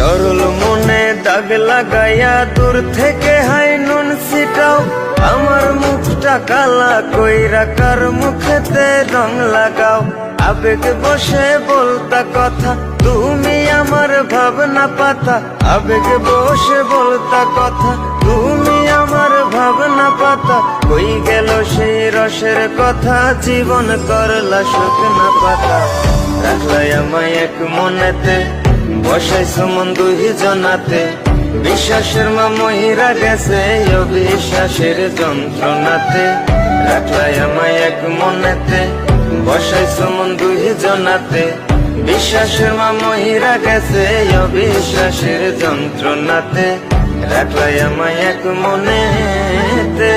সরল মনে দাগ লাগাইয়া দূর থেকে হাই নুন ছিটাও, আমার মুখটা কালা কইরা কার মুখেতে রং লাগাও। আবেগ বসে বলতা কথা, তুমি আমার ভাবনা পাতা। আবেগ বসে বলতা কথা, তুমি আমার ভাবনা পাতা। কই গেল সেই রসের কথা, জীবন করলা শুকনা পাতা। রাখলাই আমায় এক মনেতে, বসাইছো মন দুই জনাতে। বিশ্বাসের মা মহিরা গেছে অবিশ্বাসের যন্ত্রণাতে। রাখলাই আমায় এক মনেতে, বসাইছো মন দুই জনাতে। বিশ্বাসের মা মহিরা গেছে অবিশ্বাসের যন্ত্রণাতে। রাখলাই আমায় এক মনেতে।